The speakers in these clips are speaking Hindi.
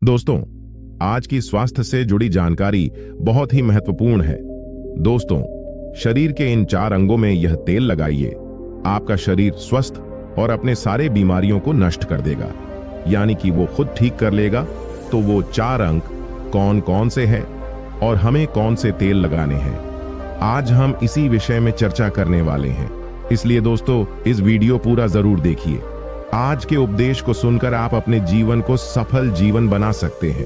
दोस्तों, आज की स्वास्थ्य से जुड़ी जानकारी बहुत ही महत्वपूर्ण है। दोस्तों, शरीर के इन 4 अंगों में यह तेल लगाइए, आपका शरीर स्वस्थ और अपने सारे बीमारियों को नष्ट कर देगा, यानी कि वो खुद ठीक कर लेगा। तो वो 4 अंग कौन कौन से हैं और हमें कौन से तेल लगाने हैं, आज हम इसी विषय में चर्चा करने वाले हैं। इसलिए दोस्तों, इस वीडियो पूरा जरूर देखिए। आज के उपदेश को सुनकर आप अपने जीवन को सफल जीवन बना सकते हैं।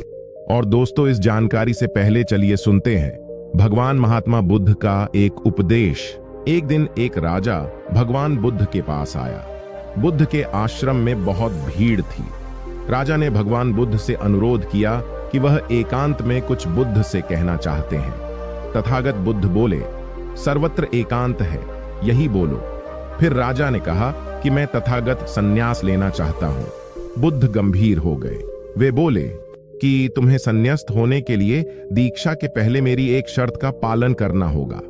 और दोस्तों, इस जानकारी से पहले चलिए सुनते हैं भगवान महात्मा बुद्ध का एक उपदेश। एक दिन एक राजा भगवान बुद्ध के पास आया। बुद्ध के आश्रम में बहुत भीड़ थी। राजा ने भगवान बुद्ध से अनुरोध किया कि वह एकांत में कुछ बुद्ध से कहना चाहते हैं। तथागत बुद्ध बोले, सर्वत्र एकांत है, यही बोलो। फिर राजा ने कहा कि मैं तथागत संन्यास लेना चाहता हूं। बुद्ध गंभीर हो गए। वे बोले कि तुम्हें संन्यास्त होने के लिए दीक्षा के पहले मेरी एक शर्त का पालन करना होगा।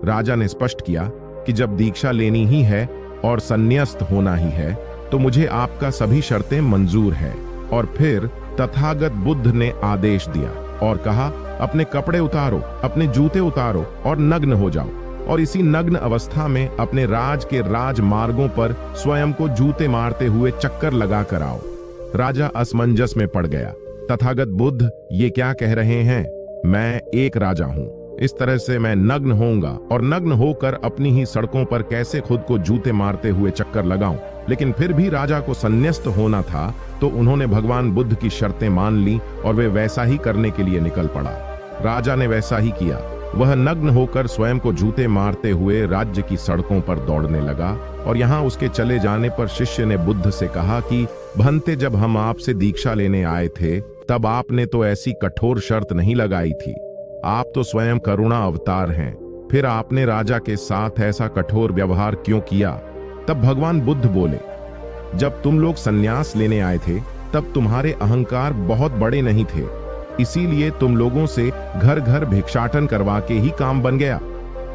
राजा ने स्पष्ट किया कि जब दीक्षा लेनी ही है और संन्यास्त होना ही है तो मुझे आपका सभी शर्तें मंजूर है। और फिर तथागत बुद्ध ने आदेश दिया और कहा, अपने कपड़े उतारो, अपने जूते उतारो और नग्न हो जाओ, और इसी नग्न अवस्था में अपने राज के राजमार्गों पर स्वयं को जूते मारते हुए चक्कर लगा कर आओ। राजा असमंजस में पड़ गया। तथागत बुद्ध ये क्या कह रहे हैं? मैं एक राजा हूं, इस तरह से मैं नग्न होऊंगा और नग्न होकर अपनी ही सड़कों पर कैसे खुद को जूते मारते हुए चक्कर लगाऊं? लेकिन फिर भी राजा को संन्यास्त होना था, तो उन्होंने भगवान बुद्ध की शर्तें मान ली और वे वैसा ही करने के लिए निकल पड़ा। राजा ने वैसा ही किया। वह नग्न होकर स्वयं को जूते मारते हुए राज्य की सड़कों पर दौड़ने लगा। और यहाँ उसके चले जाने पर शिष्य ने बुद्ध से कहा कि भंते, जब हम आपसे दीक्षा लेने आए थे तब आपने तो ऐसी कठोर शर्त नहीं लगाई थी। आप तो स्वयं करुणा अवतार हैं, फिर आपने राजा के साथ ऐसा कठोर व्यवहार क्यों किया? तब भगवान बुद्ध बोले, जब तुम लोग संन्यास लेने आए थे तब तुम्हारे अहंकार बहुत बड़े नहीं थे, इसीलिए तुम लोगों से घर घर भिक्षाटन करवा के ही काम बन गया।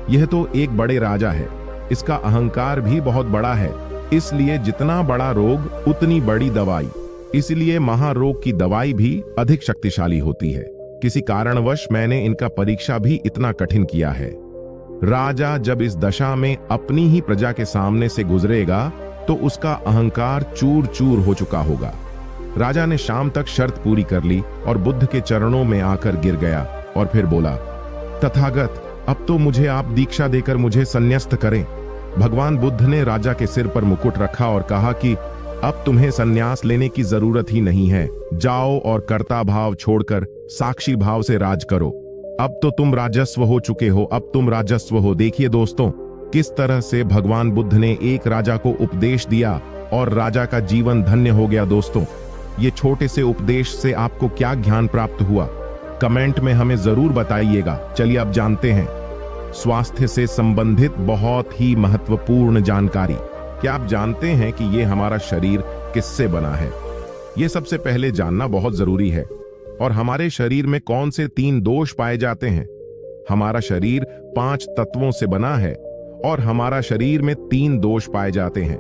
यह तो एक बड़े राजा है, इसका अहंकार भी बहुत बड़ा है, इसलिए जितना बड़ा रोग उतनी बड़ी दवाई, इसलिए महारोग की दवाई भी अधिक शक्तिशाली होती है। किसी कारणवश मैंने इनका परीक्षा भी इतना कठिन किया है। राजा जब इस दशा में अपनी ही प्रजा के सामने से गुजरेगा तो उसका अहंकार चूर चूर हो चुका होगा। राजा ने शाम तक शर्त पूरी कर ली और बुद्ध के चरणों में आकर गिर गया और फिर बोला, तथागत, अब तो मुझे आप दीक्षा देकर मुझे संन्यास्त करें। भगवान बुद्ध ने राजा के सिर पर मुकुट रखा और कहा कि अब तुम्हें संन्यास लेने की जरूरत ही नहीं है, जाओ और कर्ता भाव छोड़कर साक्षी भाव से राज करो। अब तो तुम राजस्व हो चुके हो, अब तुम राजस्व हो। देखिए दोस्तों, किस तरह से भगवान बुद्ध ने एक राजा को उपदेश दिया और राजा का जीवन धन्य हो गया। दोस्तों, ये छोटे से उपदेश से आपको क्या ज्ञान प्राप्त हुआ, कमेंट में हमें जरूर बताइएगा। चलिए अब जानते हैं स्वास्थ्य से संबंधित बहुत ही महत्वपूर्ण जानकारी। क्या आप जानते हैं कि ये हमारा शरीर किससे बना है? ये सबसे पहले जानना बहुत जरूरी है। और हमारे शरीर में कौन से 3 दोष पाए जाते हैं? हमारा शरीर 5 तत्वों से बना है और हमारा शरीर में 3 दोष पाए जाते हैं,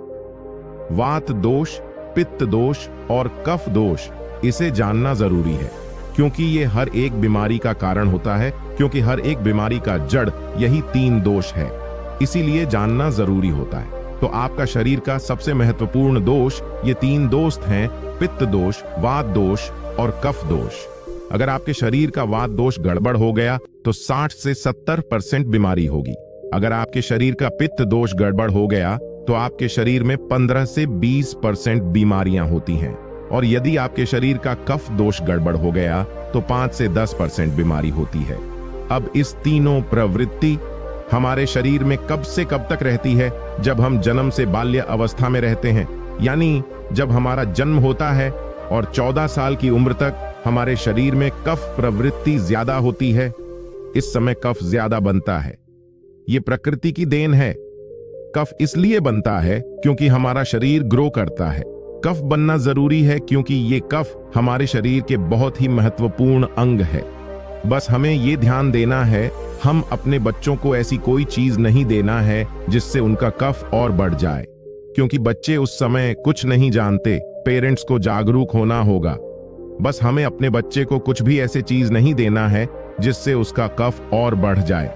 वात दोष, पित्त दोष और कफ दोष। इसे जानना जरूरी है क्योंकि ये हर एक बीमारी का कारण होता है, क्योंकि हर एक बीमारी का जड़ यही 3 दोष है, इसीलिए जानना जरूरी होता है। तो आपका शरीर का सबसे महत्वपूर्ण दोष ये 3 दोष हैं, पित्त दोष, वात दोष और कफ दोष। अगर आपके शरीर का वात दोष गड़बड़ हो गया तो 60 से 70% बीमारी होगी। अगर आपके शरीर का पित्त दोष गड़बड़ हो गया तो आपके शरीर में 15 से 20% बीमारियां होती हैं। और यदि आपके शरीर का कफ दोष गड़बड़ हो गया तो 5 से 10% बीमारी होती है। अब इस तीनों प्रवृत्ति हमारे शरीर में कब से कब तक रहती है? जब हम जन्म से बाल्य अवस्था में रहते हैं, यानी जब हमारा जन्म होता है और 14 साल की उम्र तक हमारे शरीर में कफ प्रवृत्ति ज्यादा होती है। इस समय कफ ज्यादा बनता है, ये प्रकृति की देन है। कफ इसलिए बनता है क्योंकि हमारा शरीर ग्रो करता है। कफ बनना जरूरी है क्योंकि ये कफ हमारे शरीर के बहुत ही महत्वपूर्ण अंग है। बस हमें ये ध्यान देना है, हम अपने बच्चों को ऐसी कोई चीज नहीं देना है जिससे उनका कफ और बढ़ जाए, क्योंकि बच्चे उस समय कुछ नहीं जानते। पेरेंट्स को जागरूक होना होगा। बस हमें अपने बच्चे को कुछ भी ऐसे चीज नहीं देना है जिससे उसका कफ और बढ़ जाए।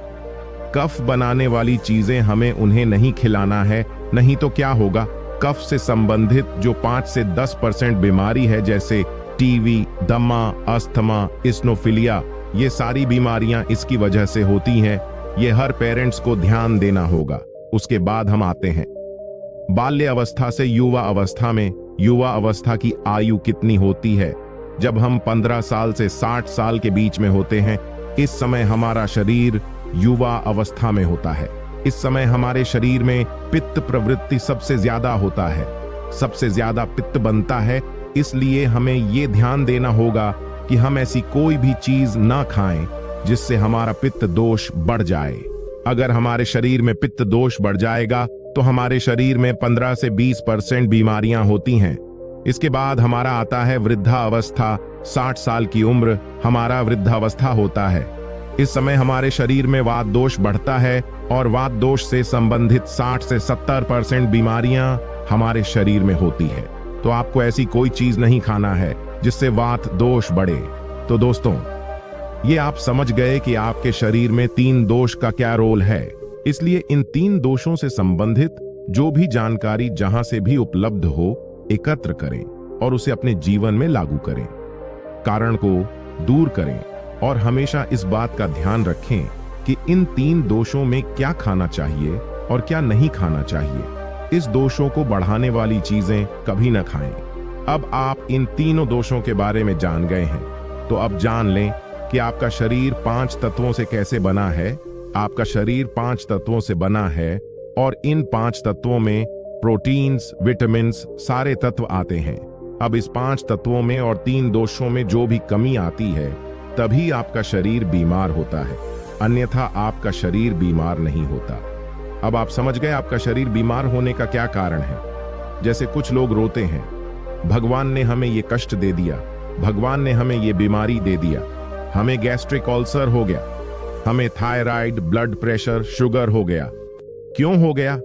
कफ बनाने वाली चीजें हमें उन्हें नहीं खिलाना है, नहीं तो क्या होगा, कफ से संबंधित जो 5 से 10% बीमारी है जैसे टीवी, दमा, अस्थमा, इस्नोफिलिया, ये सारी बीमारियां इसकी वजह से होती हैं। ये हर पेरेंट्स को ध्यान देना होगा। उसके बाद हम आते हैं बाल्य अवस्था से युवा अवस्था में। युवा अवस्था की आयु कितनी होती है? जब हम 15 साल से 60 साल के बीच में होते हैं, इस समय हमारा शरीर युवा अवस्था में होता है। इस समय हमारे शरीर में पित्त प्रवृत्ति सबसे ज्यादा होता है, सबसे ज्यादा पित्त बनता है। इसलिए हमें यह ध्यान देना होगा कि हम ऐसी कोई भी चीज ना खाएं जिससे हमारा पित्त दोष बढ़ जाए। अगर हमारे शरीर में पित्त दोष बढ़ जाएगा तो हमारे शरीर में 15 से 20% बीमारियां होती हैं। इसके बाद हमारा आता है वृद्धावस्था। 60 साल की उम्र हमारा वृद्धावस्था होता है। इस समय हमारे शरीर में वात दोष बढ़ता है और वात दोष से संबंधित 60 से 70% बीमारियां हमारे शरीर में होती है। तो आपको ऐसी कोई चीज नहीं खाना है जिससे वात दोष बढ़े। तो दोस्तों, ये आप समझ गए कि आपके शरीर में 3 दोष का क्या रोल है। इसलिए इन 3 दोषों से संबंधित जो भी जानकारी जहां से भी उपलब्ध हो, एकत्र करें और उसे अपने जीवन में लागू करें। कारण को दूर करें और हमेशा इस बात का ध्यान रखें कि इन 3 दोषों में क्या खाना चाहिए और क्या नहीं खाना चाहिए। इस दोषों को बढ़ाने वाली चीजें कभी न खाएं। अब आप इन तीनों दोषों के बारे में जान गए हैं, तो अब जान लें कि आपका शरीर 5 तत्वों से कैसे बना है। आपका शरीर 5 तत्वों से बना है और इन 5 तत्वों में प्रोटीन्स, विटामिन्स, सारे तत्व आते हैं। अब इस 5 तत्वों में और 3 दोषों में जो भी कमी आती है, तभी आपका शरीर बीमार होता है, अन्यथा आपका शरीर बीमार नहीं होता। अब आप समझ गए आपका शरीर बीमार होने का क्या कारण है। जैसे कुछ लोग रोते हैं, भगवान ने हमें ये कष्ट दे दिया, भगवान ने हमें ये बीमारी दे दिया, हमें गैस्ट्रिक अल्सर हो गया, हमें थायराइड, ब्लड प्रेशर, शुगर हो गया। क्यों हो गया?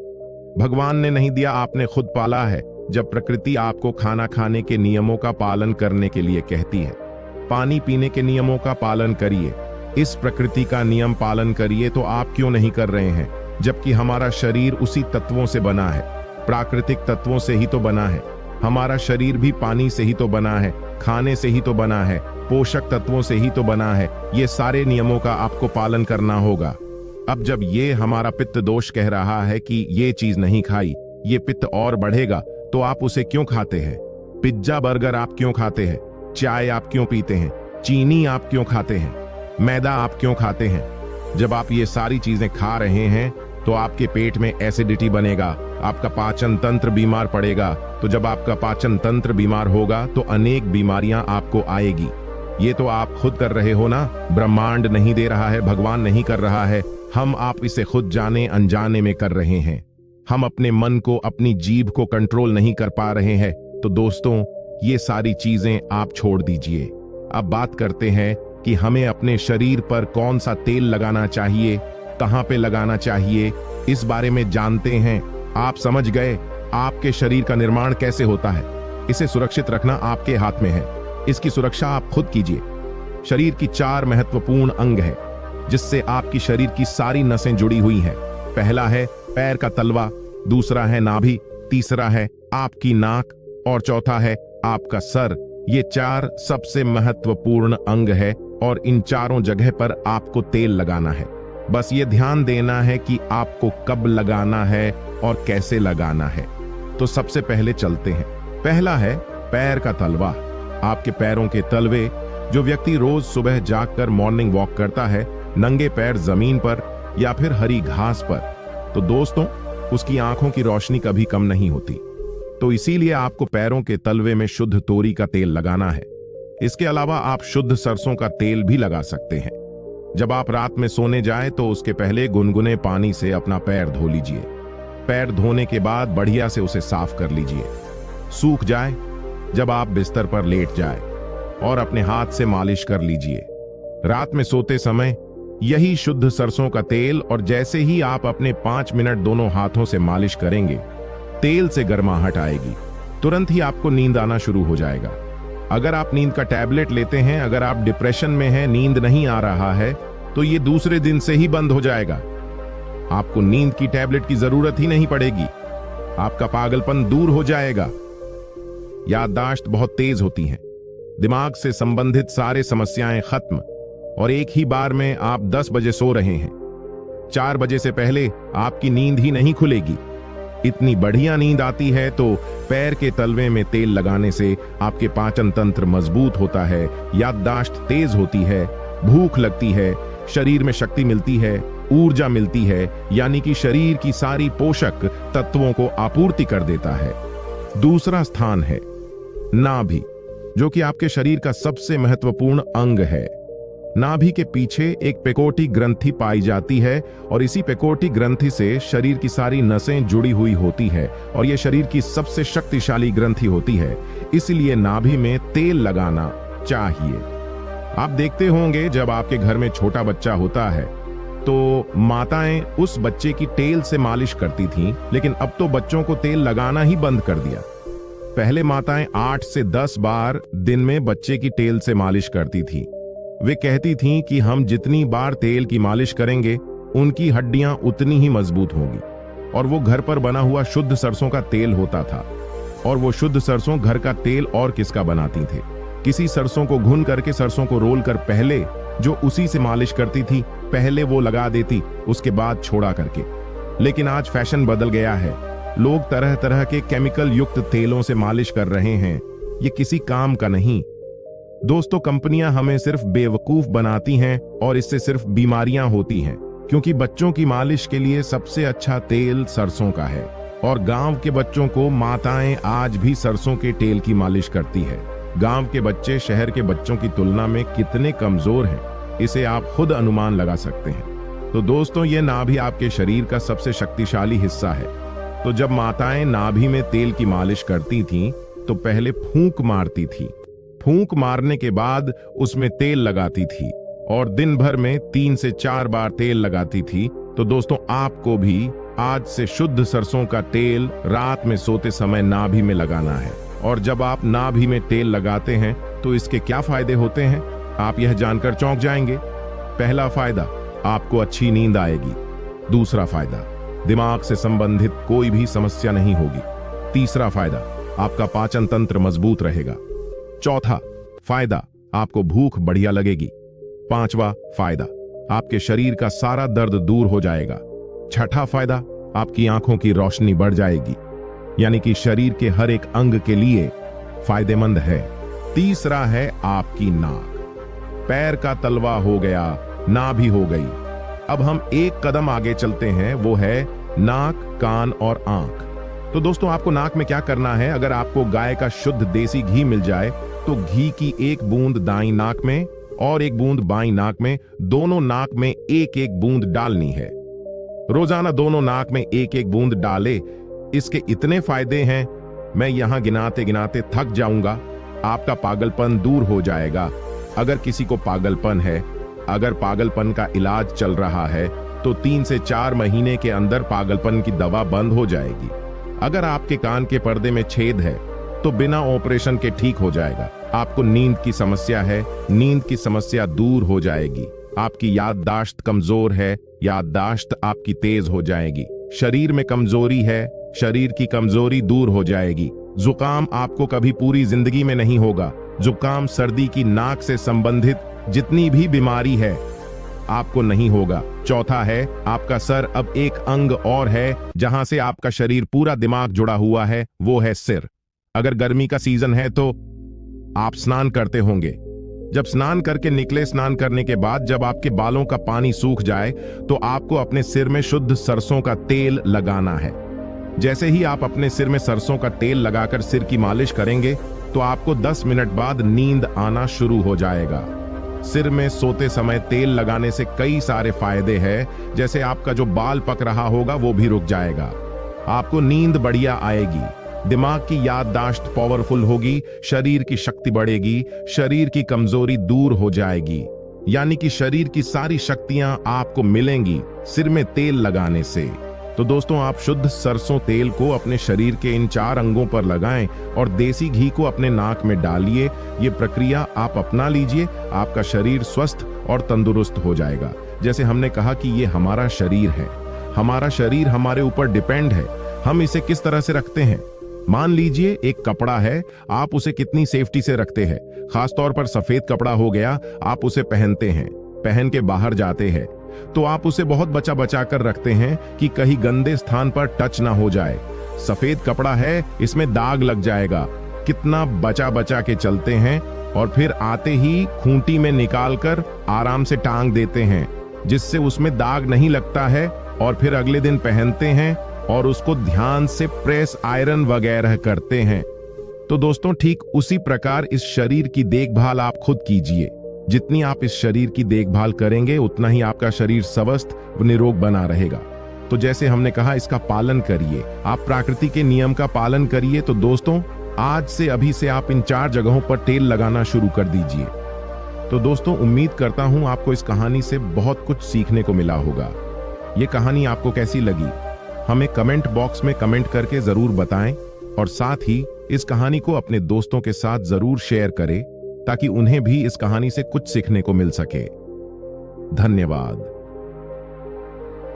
भगवान ने नहीं दिया, आपने खुद पाला है। जब प्रकृति आपको खाना खाने के नियमों का पालन करने के लिए कहती है, पानी पीने के नियमों का पालन करिए, इस प्रकृति का नियम पालन करिए, तो आप क्यों नहीं कर रहे हैं? जबकि हमारा शरीर उसी तत्वों से बना है, प्राकृतिक तत्वों से ही तो बना है। हमारा शरीर भी पानी से ही तो बना है, खाने से ही तो बना है, पोषक तत्वों से ही तो बना है। ये सारे नियमों का आपको पालन करना होगा। अब जब ये हमारा पित्त दोष कह रहा है कि ये चीज नहीं खाई, ये पित्त और बढ़ेगा, तो आप उसे क्यों खाते हैं? पिज्जा बर्गर आप क्यों खाते हैं? चाय आप क्यों पीते हैं? चीनी आप क्यों खाते हैं? मैदा आप क्यों खाते हैं? जब आप ये सारी चीजें खा रहे हैं तो आपके पेट में एसिडिटी बनेगा, आपका पाचन तंत्र बीमार पड़ेगा। तो जब आपका पाचन तंत्र बीमार होगा तो अनेक बीमारियां आपको आएगी। ये तो आप खुद कर रहे हो ना, ब्रह्मांड नहीं दे रहा है, भगवान नहीं कर रहा है, हम आप इसे खुद जाने अनजाने में कर रहे हैं। हम अपने मन को, अपनी जीभ को कंट्रोल नहीं कर पा रहे हैं। तो दोस्तों, ये सारी चीजें आप छोड़ दीजिए। अब बात करते हैं कि हमें अपने शरीर पर कौन सा तेल लगाना चाहिए, कहां पे लगाना चाहिए, इस बारे में जानते हैं। आप समझ गए आपके शरीर का निर्माण कैसे होता है। इसे सुरक्षित रखना आपके हाथ में है, इसकी सुरक्षा आप खुद कीजिए। शरीर की 4 महत्वपूर्ण अंग है जिससे आपकी शरीर की सारी नसें जुड़ी हुई हैं। पहला है पैर का तलवा, दूसरा है नाभि, तीसरा है आपकी नाक और चौथा है आपका सर। ये 4 सबसे महत्वपूर्ण अंग है और इन चारों जगह पर आपको तेल लगाना है। बस ये ध्यान देना है कि आपको कब लगाना है और कैसे लगाना है। तो सबसे पहले चलते हैं। पहला है पैर का तलवा। आपके पैरों के तलवे। जो व्यक्ति रोज सुबह जागकर मॉर्निंग वॉक करता है, नंगे पैर जमीन पर या फिर हरी घास पर, तो दोस्तों उसकी आंखों की रोशनी कभी कम नहीं होती। तो इसीलिए आपको पैरों के तलवे में शुद्ध तोरी का तेल लगाना है। इसके अलावा आप शुद्ध सरसों का तेल भी लगा सकते हैं। जब आप रात में सोने जाएं तो उसके पहले गुनगुने पानी से अपना पैर धो लीजिए। पैर धोने के बाद बढ़िया से उसे साफ कर लीजिए, सूख जाए। जब आप बिस्तर पर लेट जाए और अपने हाथ से मालिश कर लीजिए। रात में सोते समय यही शुद्ध सरसों का तेल, और जैसे ही आप अपने 5 मिनट दोनों हाथों से मालिश करेंगे, तेल से गर्माहट आएगी, तुरंत ही आपको नींद आना शुरू हो जाएगा। अगर आप नींद का टैबलेट लेते हैं, अगर आप डिप्रेशन में हैं, नींद नहीं आ रहा है, तो ये दूसरे दिन से ही बंद हो जाएगा। आपको नींद की टैबलेट की जरूरत ही नहीं पड़ेगी। आपका पागलपन दूर हो जाएगा। याददाश्त बहुत तेज होती है, दिमाग से संबंधित सारे समस्याएं खत्म, और एक ही बार में आप 10 बजे सो रहे हैं। 4 बजे से पहले आपकी नींद ही नहीं खुलेगी। इतनी बढ़िया नींद आती है तो पैर के तलवे में तेल लगाने से आपके पाचन तंत्र मजबूत होता है, याददाश्त तेज होती है, भूख लगती है, शरीर में शक्ति मिलती है, ऊर्जा मिलती है, यानी कि शरीर की सारी पोषक तत्वों को आपूर्ति कर देता है। दूसरा स्थान है नाभि, जो कि आपके शरीर का सबसे महत्वपूर्ण अंग है। नाभि के पीछे एक पेकोटी ग्रंथि पाई जाती है, और इसी पेकोटी ग्रंथि से शरीर की सारी नसें जुड़ी हुई होती है, और यह शरीर की सबसे शक्तिशाली ग्रंथि होती है। इसलिए नाभि में तेल लगाना चाहिए। आप देखते होंगे जब आपके घर में छोटा बच्चा होता है तो माताएं उस बच्चे की तेल से मालिश करती थीं, लेकिन अब तो बच्चों को तेल लगाना ही बंद कर दिया। पहले माताएं 8 से 10 बार दिन में बच्चे की तेल से मालिश करती थीं। वे कहती थीं कि हम जितनी बार तेल की मालिश करेंगे, उनकी हड्डियां उतनी ही मजबूत होंगी। और वो घर पर बना हुआ शुद्ध सरसों का तेल होता था। और वो शुद्ध सरसों घर का तेल और किसका बनाती थे? किसी सरसों को घुन करके, सरसों को रोल कर पहले जो उसी से मालिश करती थी, पहले वो लगा देती, उसके बाद छोड़ा करके। लेकिन आज फैशन बदल गया है। लोग तरह तरह के केमिकल युक्त तेलों से मालिश कर रहे हैं। ये किसी काम का नहीं। दोस्तों, कंपनियां हमें सिर्फ बेवकूफ बनाती हैं और इससे सिर्फ बीमारियां होती हैं, क्योंकि बच्चों की मालिश के लिए सबसे अच्छा तेल सरसों का है। और गांव के बच्चों को माताएं आज भी सरसों के तेल की मालिश करती है। गांव के बच्चे शहर के बच्चों की तुलना में कितने कमजोर हैं, इसे आप खुद अनुमान लगा सकते हैं। तो दोस्तों, ये नाभि आपके शरीर का सबसे शक्तिशाली हिस्सा है। तो जब माताएं नाभि में तेल की मालिश करती थीं, तो पहले फूंक मारती थी। फूंक मारने के बाद उसमें तेल लगाती थी, और दिन भर में 3 से 4 बार तेल लगाती थी। तो दोस्तों, आपको भी आज से शुद्ध सरसों का तेल रात में सोते समय नाभि में लगाना है। और जब आप नाभि में तेल लगाते हैं तो इसके क्या फायदे होते हैं, आप यह जानकर चौंक जाएंगे। पहला फायदा, आपको अच्छी नींद आएगी। दूसरा फायदा, दिमाग से संबंधित कोई भी समस्या नहीं होगी। तीसरा फायदा, आपका पाचन तंत्र मजबूत रहेगा। चौथा फायदा, आपको भूख बढ़िया लगेगी। पांचवा फायदा, आपके शरीर का सारा दर्द दूर हो जाएगा। छठा फायदा, आपकी आंखों की रोशनी बढ़ जाएगी, यानी कि शरीर के हर एक अंग के लिए फायदेमंद है। तीसरा है आपकी नाक। पैर का तलवा हो गया, नाभि हो गई। अब हम एक कदम आगे चलते हैं, वो है नाक, कान और आंख। तो दोस्तों, आपको नाक में क्या करना है? अगर आपको गाय का शुद्ध देसी घी मिल जाए तो घी की 1 बूंद दाईं नाक में और 1 बूंद बाईं नाक में, दोनों नाक में 1-1 बूंद डालनी है। रोजाना दोनों नाक में 1-1 बूंद डाले। इसके इतने फायदे हैं, मैं यहां गिनाते गिनाते थक जाऊंगा। आपका पागलपन दूर हो जाएगा। अगर किसी को पागलपन है, अगर पागलपन का इलाज चल रहा है, तो 3 से 4 महीने के अंदर पागलपन की दवा बंद हो जाएगी। अगर आपके कान के पर्दे में छेद है तो बिना ऑपरेशन के ठीक हो जाएगा। आपको नींद की समस्या है, नींद की समस्या दूर हो जाएगी। आपकी याददाश्त कमजोर है, याददाश्त आपकी तेज हो जाएगी। शरीर में कमजोरी है, शरीर की कमजोरी दूर हो जाएगी। जुकाम आपको कभी पूरी जिंदगी में नहीं होगा। जुकाम, सर्दी की नाक से संबंधित जितनी भी बीमारी है, आपको नहीं होगा। चौथा है, आपका सर। अब एक अंग और है जहां से आपका शरीर पूरा दिमाग जुड़ा हुआ है, वो है सिर। अगर गर्मी का सीजन है तो आप स्नान करते होंगे। जब स्नान करके निकले, स्नान करने के बाद जब आपके बालों का पानी सूख जाए, तो आपको अपने सिर में शुद्ध सरसों का तेल लगाना है। जैसे ही आप अपने सिर में सरसों का तेल लगाकर सिर की मालिश करेंगे, तो आपको 10 मिनट बाद नींद आना शुरू हो जाएगा। सिर में सोते समय तेल लगाने से कई सारे फायदे हैं, जैसे आपका जो बाल पक रहा होगा वो भी रुक जाएगा। आपको नींद बढ़िया आएगी, दिमाग की याददाश्त पावरफुल होगी, शरीर की शक्ति बढ़ेगी, शरीर की कमजोरी दूर हो जाएगी। यानी कि शरीर की सारी शक्तियां आपको मिलेंगी सिर में तेल लगाने से। तो दोस्तों, आप शुद्ध सरसों तेल को अपने शरीर के इन 4 अंगों पर लगाएं और देसी घी को अपने नाक में डालिए। ये प्रक्रिया आप अपना लीजिए, आपका शरीर स्वस्थ और तंदुरुस्त हो जाएगा। जैसे हमने कहा कि ये हमारा शरीर है, हमारा शरीर हमारे ऊपर डिपेंड है, हम इसे किस तरह से रखते हैं। मान लीजिए एक कपड़ा है, आप उसे कितनी सेफ्टी से रखते हैं। खासतौर पर सफेद कपड़ा हो गया, आप उसे पहनते हैं, पहन के बाहर जाते हैं तो आप उसे बहुत बचा बचा कर रखते हैं कि कहीं गंदे स्थान पर टच ना हो जाए। सफेद कपड़ा है, इसमें दाग लग जाएगा, कितना बचा बचा के चलते हैं और फिर आते ही खूंटी में निकालकर आराम से टांग देते हैं, जिससे उसमें दाग नहीं लगता है। और फिर अगले दिन पहनते हैं और उसको ध्यान से प्रेस आयरन वगैरह करते हैं। तो दोस्तों, ठीक उसी प्रकार इस शरीर की देखभाल आप खुद कीजिए। जितनी आप इस शरीर की देखभाल करेंगे, उतना ही आपका शरीर स्वस्थ व निरोग बना रहेगा। तो जैसे हमने कहा, इसका पालन करिए, आप प्रकृति के नियम का पालन करिए। तो दोस्तों, आज से अभी से आप इन 4 जगहों पर तेल लगाना शुरू कर दीजिए। तो दोस्तों, उम्मीद करता हूं आपको इस कहानी से बहुत कुछ सीखने को मिला होगा। ये कहानी आपको कैसी लगी, हमें कमेंट बॉक्स में कमेंट करके जरूर बताएं और साथ ही इस कहानी को अपने दोस्तों के साथ जरूर शेयर करें ताकि उन्हें भी इस कहानी से कुछ सीखने को मिल सके। धन्यवाद।